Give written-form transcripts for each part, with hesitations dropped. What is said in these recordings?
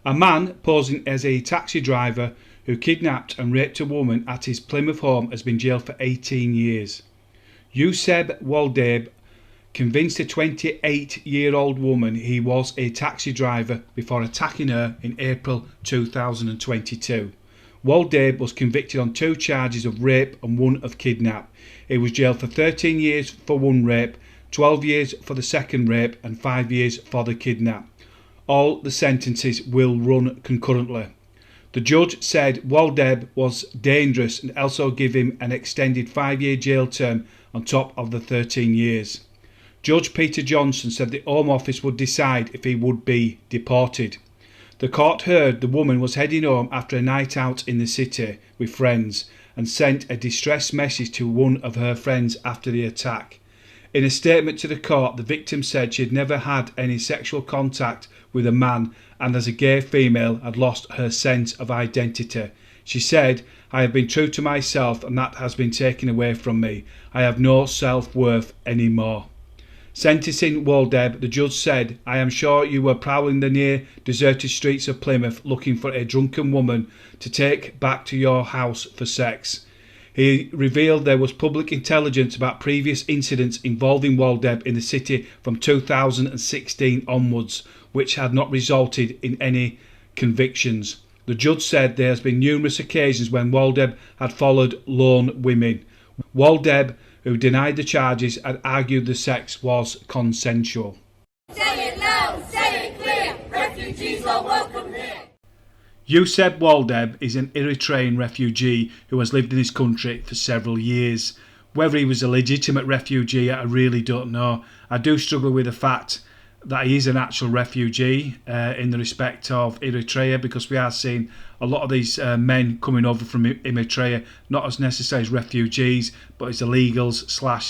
A man posing as a taxi driver who kidnapped and raped a woman at his Plymouth home has been jailed for 18 years. Yuseab Woldeab convinced a 28-year-old woman he was a taxi driver before attacking her in April 2022. Woldeab was convicted on 2 charges of rape and 1 of kidnap. He was jailed for 13 years for 1 rape, 12 years for the second rape and 5 years for the kidnap. All the sentences will run concurrently. The judge said Woldeab was dangerous and also gave him an extended 5-year jail term on top of the 13 years. Judge Peter Johnson said the Home Office would decide if he would be deported. The court heard the woman was heading home after a night out in the city with friends and sent a distress message to one of her friends after the attack. In a statement to the court, the victim said she had never had any sexual contact with a man and as a gay female had lost her sense of identity. She said, "I have been true to myself and that has been taken away from me. I have no self-worth anymore." Sentencing Woldeab, the judge said, "I am sure you were prowling the near deserted streets of Plymouth looking for a drunken woman to take back to your house for sex." He revealed there was public intelligence about previous incidents involving Woldeab in the city from 2016 onwards, which had not resulted in any convictions. The judge said there has been numerous occasions when Woldeab had followed lone women. Woldeab, who denied the charges, had argued the sex was consensual. Say it loud, say it clear, refugees are welcome here. Yuseab Woldeab is an Eritrean refugee who has lived in this country for several years. Whether he was a legitimate refugee, I really don't know. I do struggle with the fact that he is an actual refugee in the respect of Eritrea, because we are seeing a lot of these men coming over from Eritrea not as necessarily as refugees but as illegals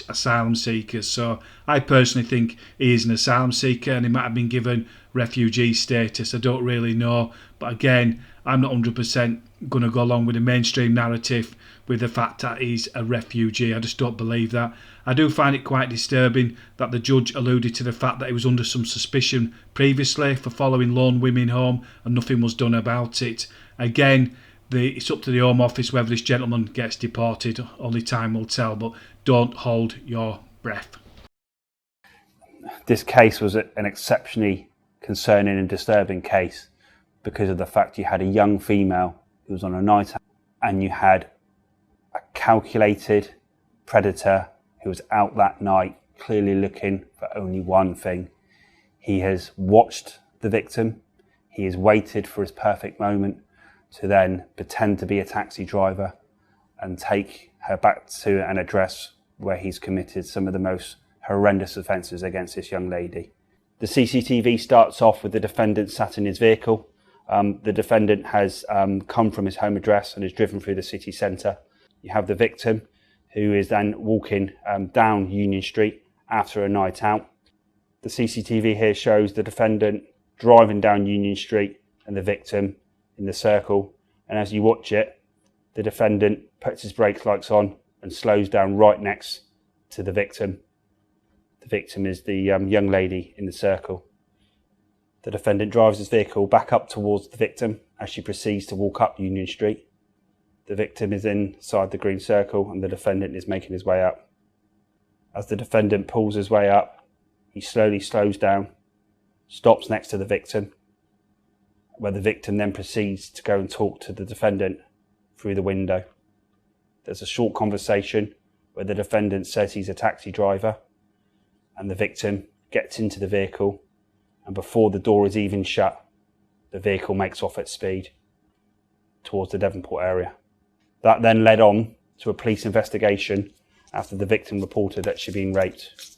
/ asylum seekers. So I personally think he is an asylum seeker and he might have been given refugee status. I don't really know, but again, I'm not 100% going to go along with the mainstream narrative with the fact that he's a refugee. I just don't believe that. I do find it quite disturbing that the judge alluded to the fact that he was under some suspicion previously for following lone women home and nothing was done about it. Again, it's up to the Home Office whether this gentleman gets deported. Only time will tell, but don't hold your breath. This case was an exceptionally concerning and disturbing case because of the fact you had a young female who was on a night out and you had a calculated predator who was out that night clearly looking for only one thing. He has watched the victim, he has waited for his perfect moment to then pretend to be a taxi driver and take her back to an address where he's committed some of the most horrendous offences against this young lady. The CCTV starts off with the defendant sat in his vehicle. The defendant has come from his home address and is driven through the city centre. You have the victim who is then walking down Union Street after a night out. The CCTV here shows the defendant driving down Union Street and the victim in the circle. And as you watch it, the defendant puts his brake lights on and slows down right next to the victim. The victim is the young lady in the circle. The defendant drives his vehicle back up towards the victim as she proceeds to walk up Union Street. The victim is inside the green circle and the defendant is making his way up. As the defendant pulls his way up, he slowly slows down, stops next to the victim, where the victim then proceeds to go and talk to the defendant through the window. There's a short conversation where the defendant says he's a taxi driver and the victim gets into the vehicle, and before the door is even shut, the vehicle makes off at speed towards the Devonport area. That then led on to a police investigation after the victim reported that she'd been raped.